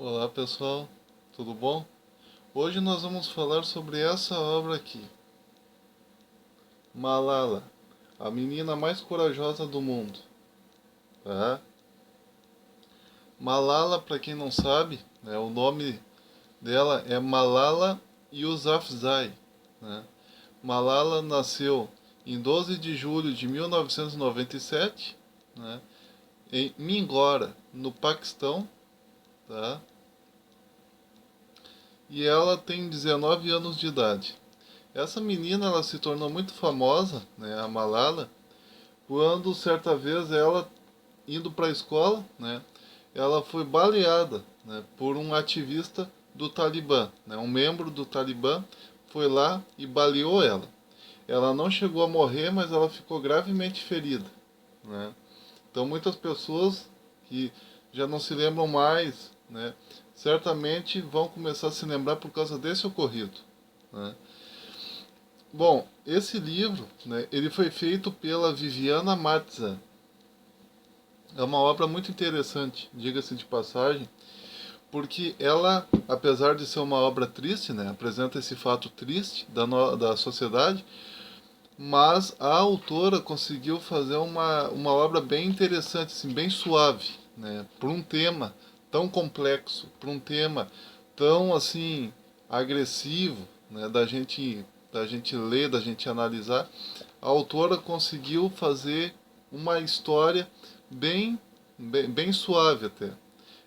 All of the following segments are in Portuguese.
Olá pessoal, tudo bom? Hoje nós vamos falar sobre essa obra aqui, Malala, a menina mais corajosa do mundo. Tá? Malala, para quem não sabe, o nome dela é Malala Yousafzai. Né? Malala nasceu em 12 de julho de 1997, né? Em Mingora, no Paquistão. Tá? E ela tem 19 anos de idade. Essa menina ela se tornou muito famosa, né, a Malala, quando certa vez ela indo para a escola, né, ela foi baleada, né, por um ativista do Talibã, né, um membro do Talibã foi lá e baleou ela. Ela não chegou a morrer, mas ela ficou gravemente ferida, né? Então muitas pessoas que já não se lembram mais, né, certamente vão começar a se lembrar por causa desse ocorrido, né? Bom, esse livro, né, ele foi feito pela Viviana Matza. É uma obra muito interessante, diga-se de passagem, porque ela, apesar de ser uma obra triste, né, apresenta esse fato triste da sociedade, mas a autora conseguiu fazer uma obra bem interessante, assim, bem suave, né, por um tema tão complexo, por um tema tão assim agressivo, né, da gente ler, da gente analisar. A autora conseguiu fazer uma história bem suave até.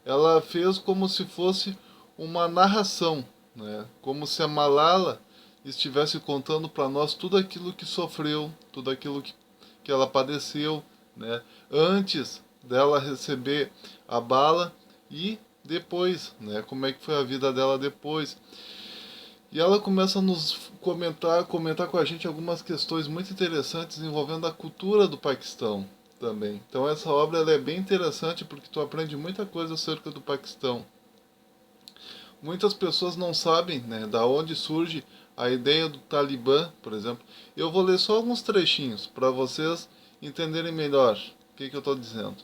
Ela fez como se fosse uma narração, né? Como se a Malala estivesse contando para nós tudo aquilo que sofreu, tudo aquilo que ela padeceu, né? Antes dela receber a bala e depois, né? Como é que foi a vida dela depois. E ela começa a nos comentar com a gente algumas questões muito interessantes envolvendo a cultura do Paquistão também. Então essa obra ela é bem interessante porque tu aprende muita coisa acerca do Paquistão. Muitas pessoas não sabem, né, da onde surge a ideia do Talibã, por exemplo. Eu vou ler só alguns trechinhos para vocês entenderem melhor o que eu estou dizendo.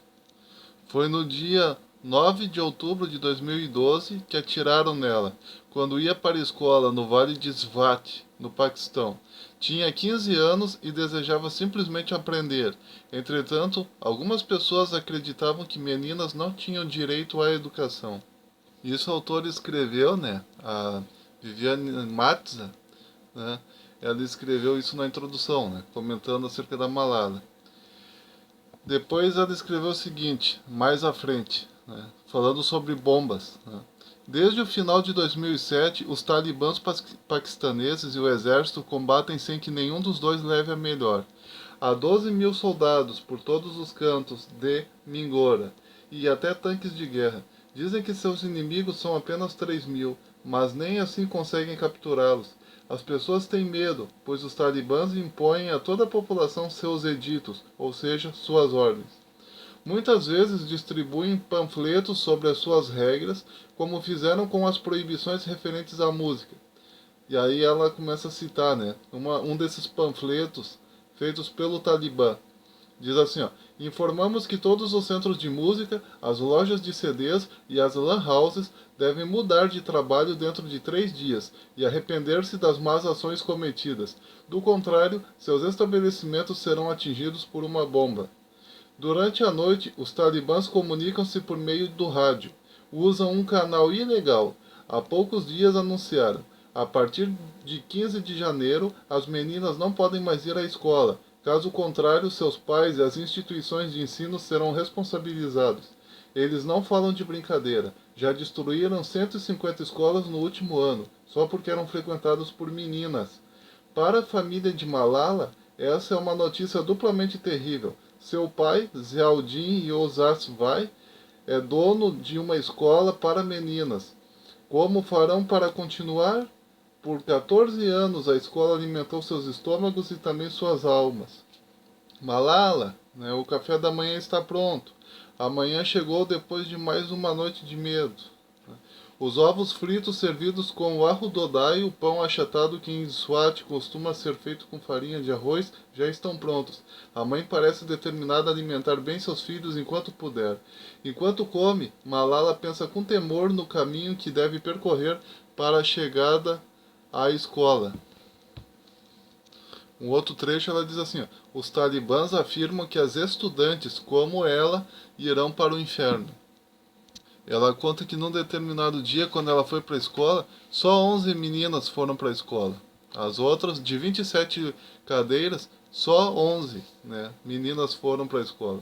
Foi no dia 9 de outubro de 2012 que atiraram nela, quando ia para a escola no Vale de Swat, no Paquistão. Tinha 15 anos e desejava simplesmente aprender. Entretanto, algumas pessoas acreditavam que meninas não tinham direito à educação. Isso o autor escreveu, né? A Viviane Matza, né? Ela escreveu isso na introdução, né? Comentando acerca da Malala. Depois ela escreveu o seguinte, mais à frente, né, falando sobre bombas. Né. Desde o final de 2007, os talibãs paquistaneses e o exército combatem sem que nenhum dos dois leve a melhor. Há 12 mil soldados por todos os cantos de Mingora e até tanques de guerra. Dizem que seus inimigos são apenas 3 mil, mas nem assim conseguem capturá-los. As pessoas têm medo, pois os talibãs impõem a toda a população seus editos, ou seja, suas ordens. Muitas vezes distribuem panfletos sobre as suas regras, como fizeram com as proibições referentes à música. E aí ela começa a citar, né, um desses panfletos feitos pelo Talibã. Diz assim, ó, informamos que todos os centros de música, as lojas de CDs e as lan houses devem mudar de trabalho dentro de 3 dias e arrepender-se das más ações cometidas. Do contrário, seus estabelecimentos serão atingidos por uma bomba. Durante a noite, os talibãs comunicam-se por meio do rádio. Usam um canal ilegal. Há poucos dias anunciaram: a partir de 15 de janeiro, as meninas não podem mais ir à escola. Caso contrário, seus pais e as instituições de ensino serão responsabilizados. Eles não falam de brincadeira. Já destruíram 150 escolas no último ano, só porque eram frequentadas por meninas. Para a família de Malala, essa é uma notícia duplamente terrível. Seu pai, Ziauddin Yousafzai, é dono de uma escola para meninas. Como farão para continuar? Por 14 anos a escola alimentou seus estômagos e também suas almas. Malala, né, o café da manhã está pronto. Amanhã chegou depois de mais uma noite de medo. Os ovos fritos servidos com o arrudodai, o pão achatado que em Swat costuma ser feito com farinha de arroz, já estão prontos. A mãe parece determinada a alimentar bem seus filhos enquanto puder. Enquanto come, Malala pensa com temor no caminho que deve percorrer para a chegada à escola. Um outro trecho ela diz assim, ó, os talibãs afirmam que as estudantes, como ela, irão para o inferno. Ela conta que num determinado dia, quando ela foi para a escola, só 11 meninas foram para a escola. As outras, de 27 cadeiras, só 11, né, meninas foram para a escola.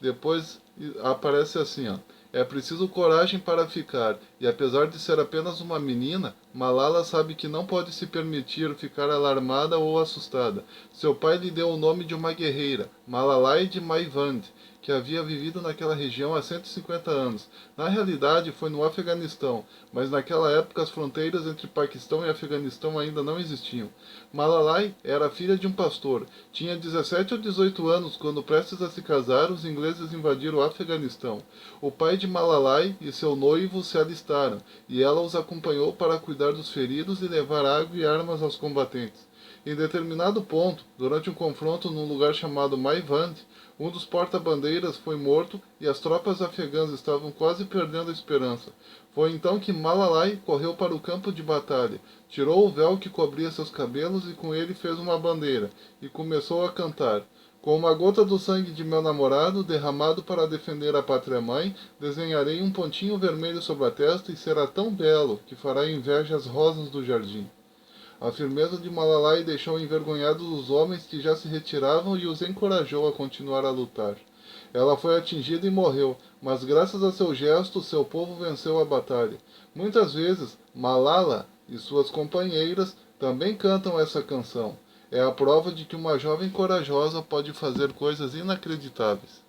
Depois aparece assim, ó. É preciso coragem para ficar, e apesar de ser apenas uma menina, Malala sabe que não pode se permitir ficar alarmada ou assustada. Seu pai lhe deu o nome de uma guerreira, Malalai de Maiwand, que havia vivido naquela região há 150 anos. Na realidade, foi no Afeganistão, mas naquela época as fronteiras entre Paquistão e Afeganistão ainda não existiam. Malalai era filha de um pastor. Tinha 17 ou 18 anos quando, prestes a se casar, os ingleses invadiram o Afeganistão. O pai de Malalai e seu noivo se alistaram, e ela os acompanhou para cuidar dos feridos e levar água e armas aos combatentes. Em determinado ponto, durante um confronto num lugar chamado Maiwand, um dos porta-bandeiras foi morto e as tropas afegãs estavam quase perdendo a esperança. Foi então que Malalai correu para o campo de batalha, tirou o véu que cobria seus cabelos e com ele fez uma bandeira, e começou a cantar. Com uma gota do sangue de meu namorado, derramado para defender a pátria-mãe, desenharei um pontinho vermelho sobre a testa e será tão belo que fará inveja às rosas do jardim. A firmeza de Malalai deixou envergonhados os homens que já se retiravam e os encorajou a continuar a lutar. Ela foi atingida e morreu, mas graças a seu gesto, seu povo venceu a batalha. Muitas vezes, Malala e suas companheiras também cantam essa canção. É a prova de que uma jovem corajosa pode fazer coisas inacreditáveis.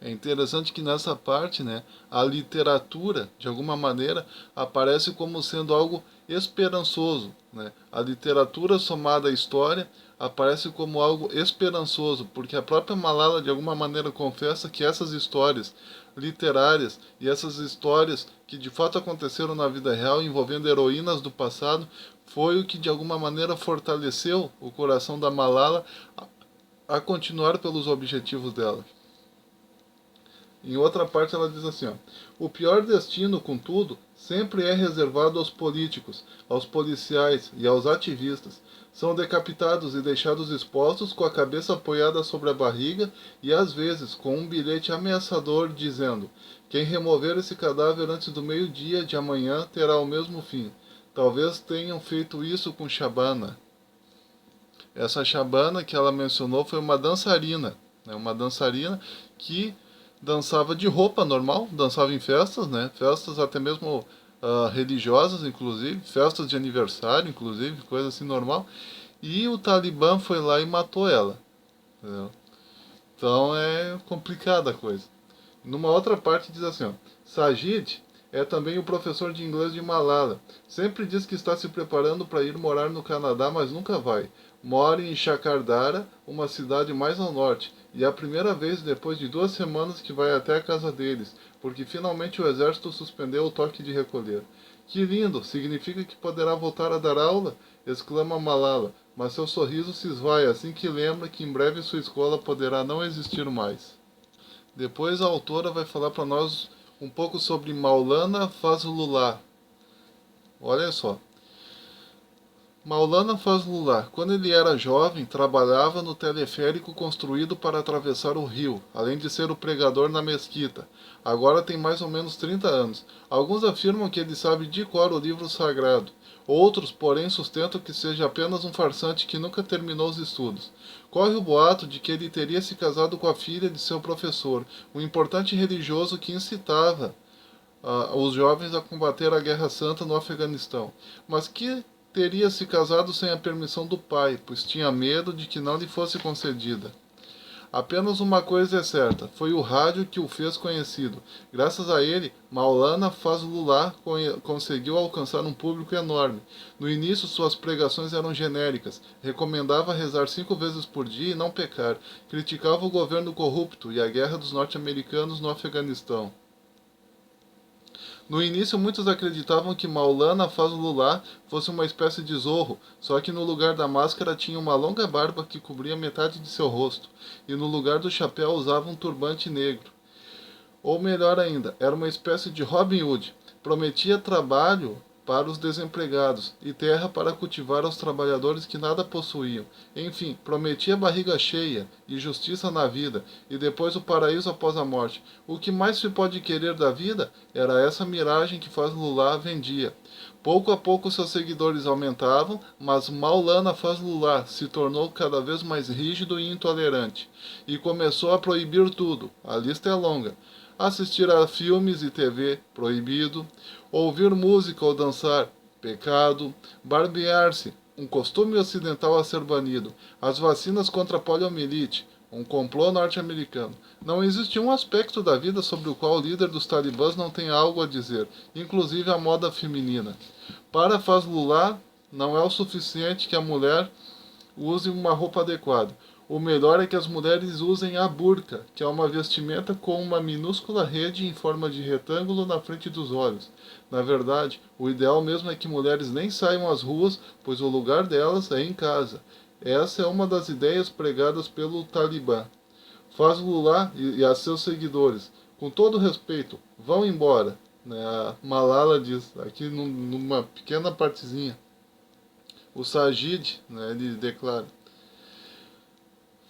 É interessante que nessa parte, né, a literatura, de alguma maneira, aparece como sendo algo esperançoso, né? A literatura somada à história aparece como algo esperançoso, porque a própria Malala, de alguma maneira, confessa que essas histórias literárias e essas histórias que de fato aconteceram na vida real, envolvendo heroínas do passado, foi o que de alguma maneira fortaleceu o coração da Malala a continuar pelos objetivos dela. Em outra parte ela diz assim, ó, o pior destino, contudo, sempre é reservado aos políticos, aos policiais e aos ativistas. São decapitados e deixados expostos com a cabeça apoiada sobre a barriga e às vezes com um bilhete ameaçador dizendo: quem remover esse cadáver antes do meio-dia de amanhã terá o mesmo fim. Talvez tenham feito isso com Shabana. Essa Shabana que ela mencionou foi uma dançarina, né? Uma dançarina que dançava de roupa normal, dançava em festas, né? Festas até mesmo religiosas, inclusive, festas de aniversário, inclusive, coisa assim normal. E o Talibã foi lá e matou ela. Entendeu? Então é complicada a coisa. Numa outra parte diz assim, ó, Sajid é também o professor de inglês de Malala. Sempre diz que está se preparando para ir morar no Canadá, mas nunca vai. Mora em Shakardara, uma cidade mais ao norte, e é a primeira vez depois de 2 semanas que vai até a casa deles, porque finalmente o exército suspendeu o toque de recolher. Que lindo! Significa que poderá voltar a dar aula? Exclama Malala, mas seu sorriso se esvai assim que lembra que em breve sua escola poderá não existir mais. Depois a autora vai falar para nós um pouco sobre Maulana Fazlullah. Olha só. Maulana Fazlullah, quando ele era jovem, trabalhava no teleférico construído para atravessar o rio, além de ser o pregador na mesquita. Agora tem mais ou menos 30 anos. Alguns afirmam que ele sabe de cor o livro sagrado. Outros, porém, sustentam que seja apenas um farsante que nunca terminou os estudos. Corre o boato de que ele teria se casado com a filha de seu professor, um importante religioso que incitava os jovens a combater a Guerra Santa no Afeganistão, mas que teria se casado sem a permissão do pai, pois tinha medo de que não lhe fosse concedida. Apenas uma coisa é certa, foi o rádio que o fez conhecido. Graças a ele, Maulana Fazlullah conseguiu alcançar um público enorme. No início, suas pregações eram genéricas. Recomendava rezar 5 vezes por dia e não pecar. Criticava o governo corrupto e a guerra dos norte-americanos no Afeganistão. No início, muitos acreditavam que Maulana Fazlullah fosse uma espécie de zorro, só que no lugar da máscara tinha uma longa barba que cobria metade de seu rosto, e no lugar do chapéu usava um turbante negro. Ou melhor ainda, era uma espécie de Robin Hood. Prometia trabalho para os desempregados e terra para cultivar aos trabalhadores que nada possuíam. Enfim, prometia barriga cheia e justiça na vida e depois o paraíso após a morte. O que mais se pode querer da vida era essa miragem que Fazlullah vendia. Pouco a pouco seus seguidores aumentavam, mas Maulana Fazlullah se tornou cada vez mais rígido e intolerante e começou a proibir tudo. A lista é longa. Assistir a filmes e TV, proibido. Ouvir música ou dançar, pecado. Barbear-se, um costume ocidental a ser banido. As vacinas contra a poliomielite, um complô norte-americano. Não existe um aspecto da vida sobre o qual o líder dos talibãs não tenha algo a dizer, inclusive a moda feminina. Para Fazlullah, não é o suficiente que a mulher use uma roupa adequada. O melhor é que as mulheres usem a burca, que é uma vestimenta com uma minúscula rede em forma de retângulo na frente dos olhos. Na verdade, o ideal mesmo é que mulheres nem saiam às ruas, pois o lugar delas é em casa. Essa é uma das ideias pregadas pelo Talibã. Fazlullah e a seus seguidores, com todo respeito, vão embora. A Malala diz, aqui numa pequena partezinha. O Sajid, ele declara: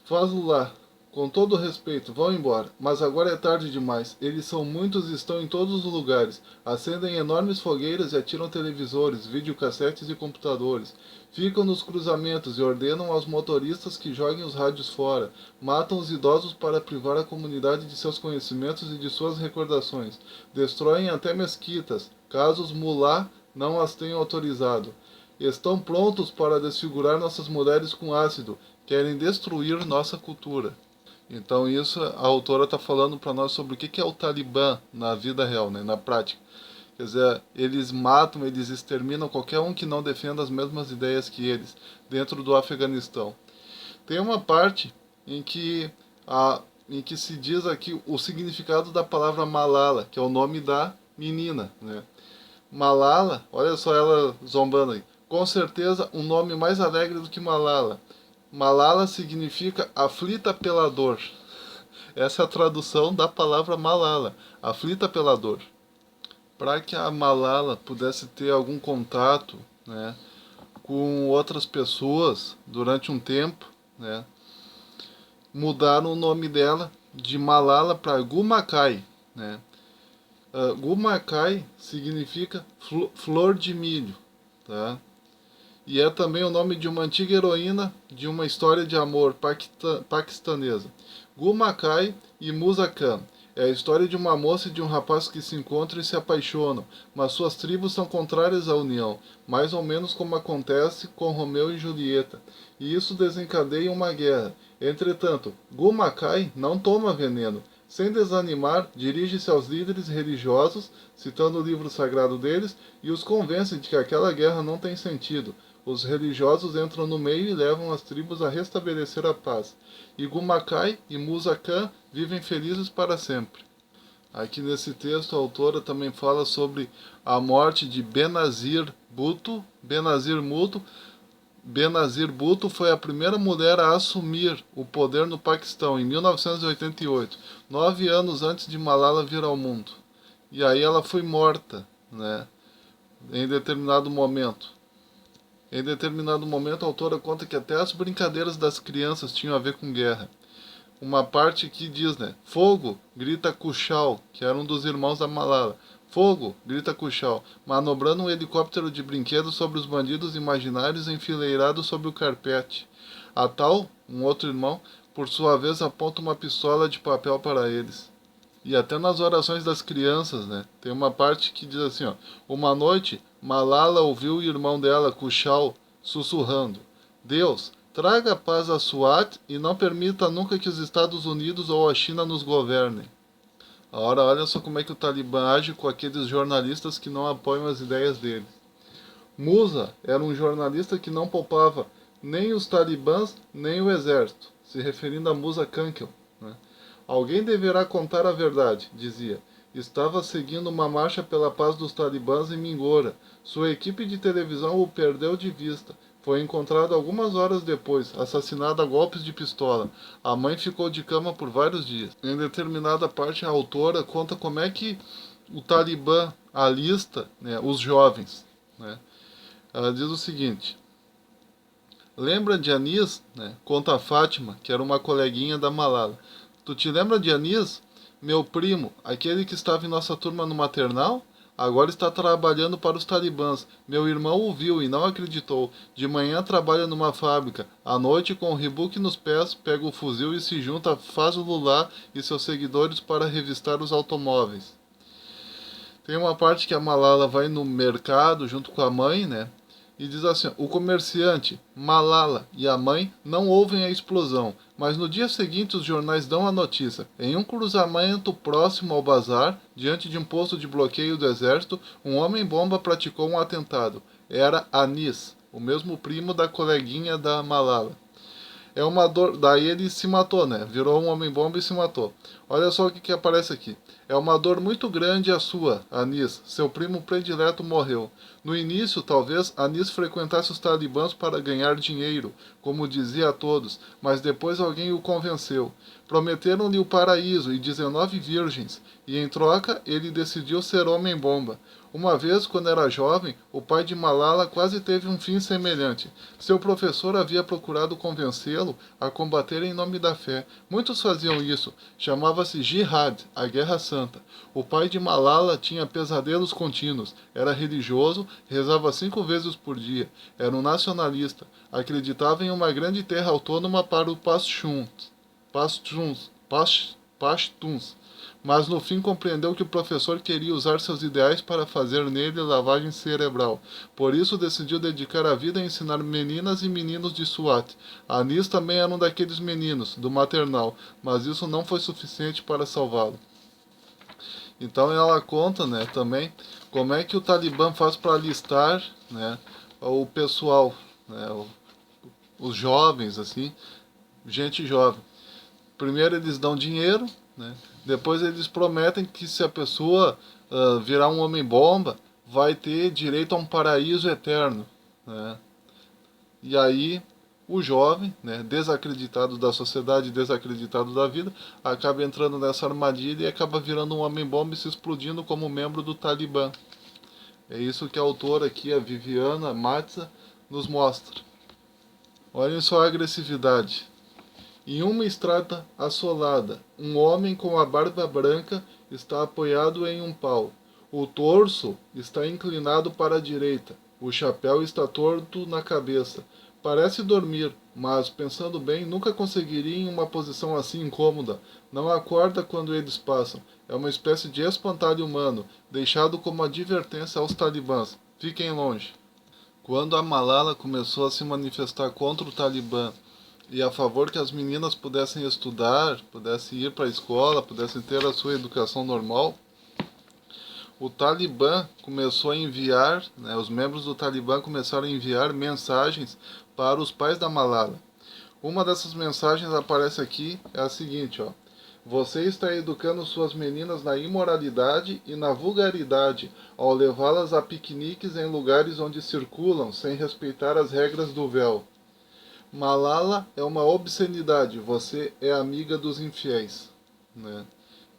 Fazlullah, com todo respeito, vão embora, mas agora é tarde demais. Eles são muitos e estão em todos os lugares. Acendem enormes fogueiras e atiram televisores, videocassetes e computadores. Ficam nos cruzamentos e ordenam aos motoristas que joguem os rádios fora. Matam os idosos para privar a comunidade de seus conhecimentos e de suas recordações. Destroem até mesquitas, caso os mullah não as tenham autorizado. Estão prontos para desfigurar nossas mulheres com ácido. Querem destruir nossa cultura. Então isso a autora está falando para nós sobre o que é o Talibã na vida real, na prática. Quer dizer, eles matam, eles exterminam qualquer um que não defenda as mesmas ideias que eles, dentro do Afeganistão. Tem uma parte em que se diz aqui o significado da palavra Malala, que é o nome da menina. Malala, olha só ela zombando aí. Com certeza um nome mais alegre do que Malala. Malala significa aflita pela dor. Essa é a tradução da palavra Malala, aflita pela dor. Para que a Malala pudesse ter algum contato, com outras pessoas durante um tempo, mudaram o nome dela de Malala para Gumakai. Gumakai significa flor de milho. Tá? E é também o nome de uma antiga heroína de uma história de amor paquistanesa. Gumakai e Musa Khan. É a história de uma moça e de um rapaz que se encontram e se apaixonam, mas suas tribos são contrárias à união, mais ou menos como acontece com Romeu e Julieta, e isso desencadeia uma guerra. Entretanto, Gumakai não toma veneno. Sem desanimar, dirige-se aos líderes religiosos, citando o livro sagrado deles, e os convence de que aquela guerra não tem sentido. Os religiosos entram no meio e levam as tribos a restabelecer a paz. E Gumakai e Musa Khan vivem felizes para sempre. Aqui nesse texto a autora também fala sobre a morte de Benazir Bhutto. Benazir Bhutto foi a primeira mulher a assumir o poder no Paquistão em 1988, 9 anos antes de Malala vir ao mundo. E aí ela foi morta, em determinado momento. Em determinado momento, a autora conta que até as brincadeiras das crianças tinham a ver com guerra. Uma parte que diz, fogo, grita Kushal, que era um dos irmãos da Malala. Fogo, grita Kushal, manobrando um helicóptero de brinquedo sobre os bandidos imaginários enfileirados sobre o carpete. A tal, um outro irmão, por sua vez aponta uma pistola de papel para eles. E até nas orações das crianças, tem uma parte que diz assim, uma noite, Malala ouviu o irmão dela, Kushal, sussurrando: Deus, traga paz a Swat e não permita nunca que os Estados Unidos ou a China nos governem. Ora, olha só como é que o Talibã age com aqueles jornalistas que não apoiam as ideias dele. Musa era um jornalista que não poupava nem os talibãs, nem o exército, se referindo a Musa Kankel. Alguém deverá contar a verdade, dizia. Estava seguindo uma marcha pela paz dos talibãs em Mingora. Sua equipe de televisão o perdeu de vista. Foi encontrado algumas horas depois, assassinado a golpes de pistola. A mãe ficou de cama por vários dias. Em determinada parte, a autora conta como é que o Talibã alista, né, os jovens. Né? Ela diz o seguinte: lembra de Anis? Né? Conta a Fátima, que era uma coleguinha da Malala. Tu te lembra de Anis? Meu primo, aquele que estava em nossa turma no maternal? Agora está trabalhando para os talibãs. Meu irmão o viu e não acreditou. De manhã trabalha numa fábrica. À noite, com o rebook nos pés, pega o fuzil e se junta a Fazlullah e seus seguidores para revistar os automóveis. Tem uma parte que a Malala vai no mercado junto com a mãe, né? E diz assim: o comerciante, Malala e a mãe não ouvem a explosão, mas no dia seguinte os jornais dão a notícia. Em um cruzamento próximo ao bazar, diante de um posto de bloqueio do exército, um homem-bomba praticou um atentado. Era Anis, o mesmo primo da coleguinha da Malala. É uma dor. Daí ele se matou, né? Virou um homem-bomba e se matou. Olha só o que aparece aqui. É uma dor muito grande a sua, Anis. Seu primo predileto morreu. No início, talvez, Anis frequentasse os talibãs para ganhar dinheiro, como dizia a todos, mas depois alguém o convenceu. Prometeram-lhe o paraíso e 19 virgens, e em troca ele decidiu ser homem-bomba. Uma vez, quando era jovem, o pai de Malala quase teve um fim semelhante. Seu professor havia procurado convencê-lo a combater em nome da fé. Muitos faziam isso. Chamava-se Jihad, a Guerra Santa. O pai de Malala tinha pesadelos contínuos. Era religioso, rezava 5 vezes por dia. Era um nacionalista. Acreditava em uma grande terra autônoma para os Pashtuns. Mas no fim compreendeu que o professor queria usar seus ideais para fazer nele lavagem cerebral. Por isso decidiu dedicar a vida a ensinar meninas e meninos de Swat. Anis também era um daqueles meninos, do maternal, mas isso não foi suficiente para salvá-lo. Então ela conta, né, também como é que o Talibã faz para alistar, né, o pessoal, né, os jovens, assim, gente jovem. Primeiro eles dão dinheiro, né? Depois eles prometem que se a pessoa virar um homem-bomba, vai ter direito a um paraíso eterno. Né? E aí o jovem, né, desacreditado da sociedade, desacreditado da vida, acaba entrando nessa armadilha e acaba virando um homem-bomba e se explodindo como membro do Talibã. É isso que a autora aqui, a Viviana Matza, nos mostra. Olhem só a agressividade. Em uma estrada assolada, um homem com a barba branca está apoiado em um pau. O torso está inclinado para a direita. O chapéu está torto na cabeça. Parece dormir, mas, pensando bem, nunca conseguiria em uma posição assim incômoda. Não acorda quando eles passam. É uma espécie de espantalho humano, deixado como advertência aos talibãs. Fiquem longe. Quando a Malala começou a se manifestar contra o Talibã e a favor que as meninas pudessem estudar, pudessem ir para a escola, pudessem ter a sua educação normal, o Talibã começou a enviar, né, os membros do Talibã começaram a enviar mensagens para os pais da Malala. Uma dessas mensagens aparece aqui, é a seguinte, ó. Você está educando suas meninas na imoralidade e na vulgaridade ao levá-las a piqueniques em lugares onde circulam sem respeitar as regras do véu. Malala é uma obscenidade, você é amiga dos infiéis. Né?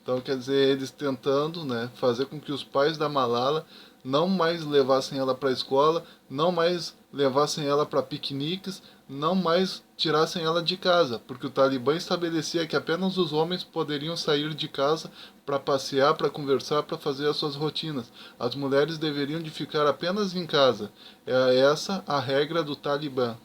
Então, quer dizer, eles tentando, né, fazer com que os pais da Malala não mais levassem ela para a escola, não mais levassem ela para piqueniques, não mais tirassem ela de casa, porque o Talibã estabelecia que apenas os homens poderiam sair de casa para passear, para conversar, para fazer as suas rotinas. As mulheres deveriam de ficar apenas em casa. É essa a regra do Talibã.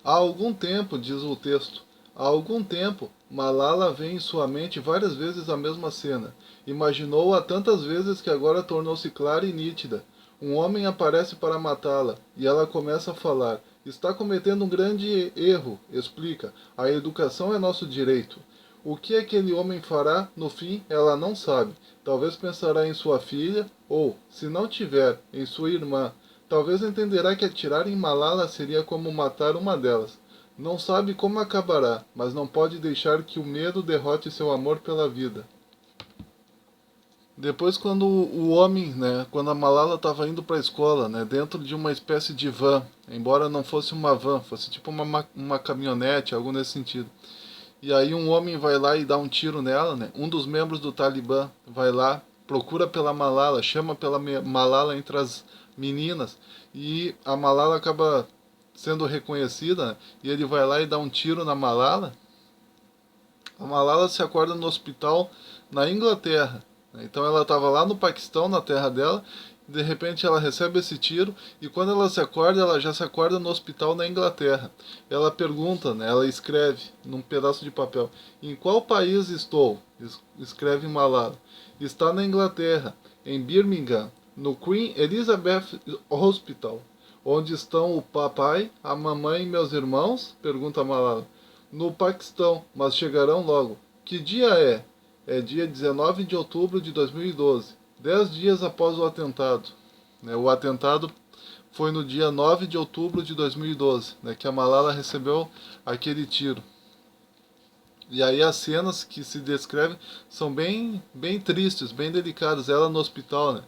Há algum tempo, diz o texto, há algum tempo, Malala vê em sua mente várias vezes a mesma cena. Imaginou-a tantas vezes que agora tornou-se clara e nítida. Um homem aparece para matá-la, e ela começa a falar. Está cometendo um grande erro, explica. A educação é nosso direito. O que aquele homem fará, no fim, ela não sabe. Talvez pensará em sua filha, ou, se não tiver, em sua irmã. Talvez entenderá que atirar em Malala seria como matar uma delas. Não sabe como acabará, mas não pode deixar que o medo derrote seu amor pela vida. Depois, quando o homem, né, quando a Malala estava indo para a escola, né, dentro de uma espécie de van, embora não fosse uma van, fosse tipo uma caminhonete, algo nesse sentido. E aí um homem vai lá e dá um tiro nela, né? Um dos membros do Talibã vai lá, procura pela Malala, chama pela Malala entre as meninas, e a Malala acaba sendo reconhecida, né? E ele vai lá e dá um tiro na Malala. A Malala se acorda no hospital na Inglaterra, né? Então ela estava lá no Paquistão, na terra dela, de repente ela recebe esse tiro e quando ela se acorda, ela já se acorda no hospital na Inglaterra. Ela pergunta, né, ela escreve num pedaço de papel: em qual país estou? Escreve Malala. Está na Inglaterra, em Birmingham, no Queen Elizabeth Hospital. Onde estão o papai, a mamãe e meus irmãos? Pergunta Malala. No Paquistão, mas chegarão logo. Que dia é? É dia 19 de outubro de 2012, 10 dias após o atentado. O atentado foi no dia 9 de outubro de 2012, que a Malala recebeu aquele tiro. E aí as cenas que se descrevem são bem tristes, bem delicadas. Ela no hospital, né?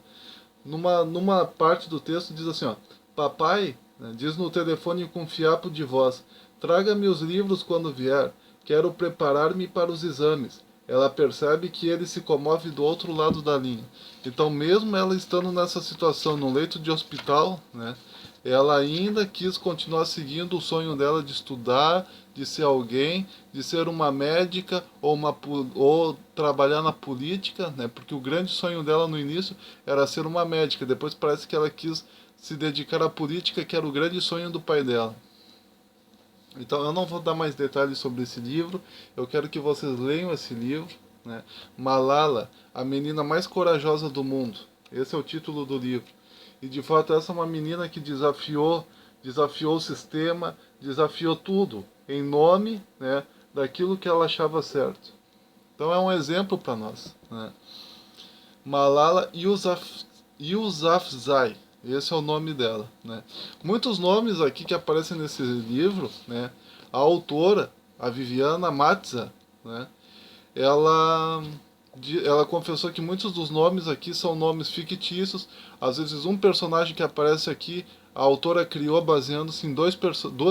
Numa parte do texto diz assim, ó: papai, né, diz no telefone com fiapo de voz, traga-me os livros quando vier, quero preparar-me para os exames. Ela percebe que ele se comove do outro lado da linha. Então, mesmo ela estando nessa situação, no leito de hospital, né, ela ainda quis continuar seguindo o sonho dela de estudar, de ser alguém, de ser uma médica ou trabalhar na política, né? Porque o grande sonho dela no início era ser uma médica. Depois parece que ela quis se dedicar à política, que era o grande sonho do pai dela. Então eu não vou dar mais detalhes sobre esse livro. Eu quero que vocês leiam esse livro, né? Malala, a menina mais corajosa do mundo. Esse é o título do livro. E de fato essa é uma menina que desafiou o sistema, desafiou tudo em nome, né, daquilo que ela achava certo. Então é um exemplo para nós, né? Malala Yousafzai, esse é o nome dela, né? Muitos nomes aqui que aparecem nesse livro, né? A autora, a Viviana Matza, né? ela ela confessou que muitos dos nomes aqui são nomes fictícios. Às vezes um personagem que aparece aqui a autora criou baseando-se em duas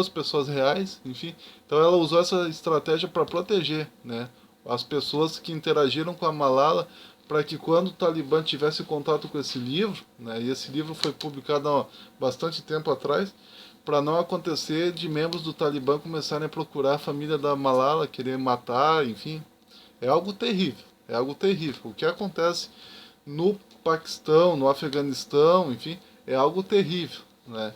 pessoas reais, enfim. Então ela usou essa estratégia para proteger, né, as pessoas que interagiram com a Malala, para que quando o Talibã tivesse contato com esse livro, né, e esse livro foi publicado há bastante tempo atrás, para não acontecer de membros do Talibã começarem a procurar a família da Malala, querer matar, enfim. É algo terrível, é algo terrível. O que acontece no Paquistão, no Afeganistão, enfim, é algo terrível, né?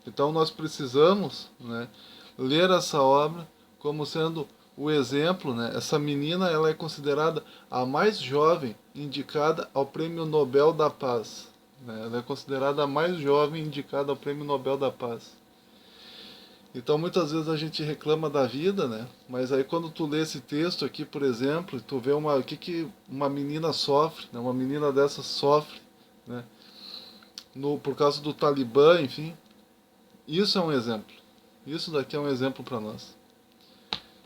Então nós precisamos, né, ler essa obra como sendo o exemplo, né? Essa menina, ela é considerada a mais jovem indicada ao Prêmio Nobel da Paz, né? Ela é considerada a mais jovem indicada ao Prêmio Nobel da Paz. Então muitas vezes a gente reclama da vida, né? Mas aí quando tu lê esse texto aqui, por exemplo, tu vê o que uma menina sofre, né? Uma menina dessa sofre, né? Por causa do Talibã, enfim. Isso é um exemplo. Isso daqui é um exemplo para nós.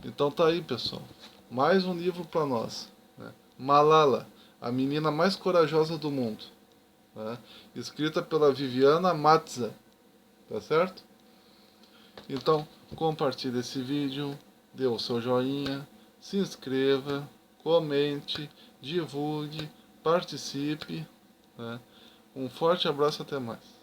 Então tá aí, pessoal. Mais um livro para nós, né? Malala, a menina mais corajosa do mundo, né? Escrita pela Viviana Matza, tá certo? Então, compartilhe esse vídeo, dê o seu joinha, se inscreva, comente, divulgue, participe, né? Um forte abraço, até mais.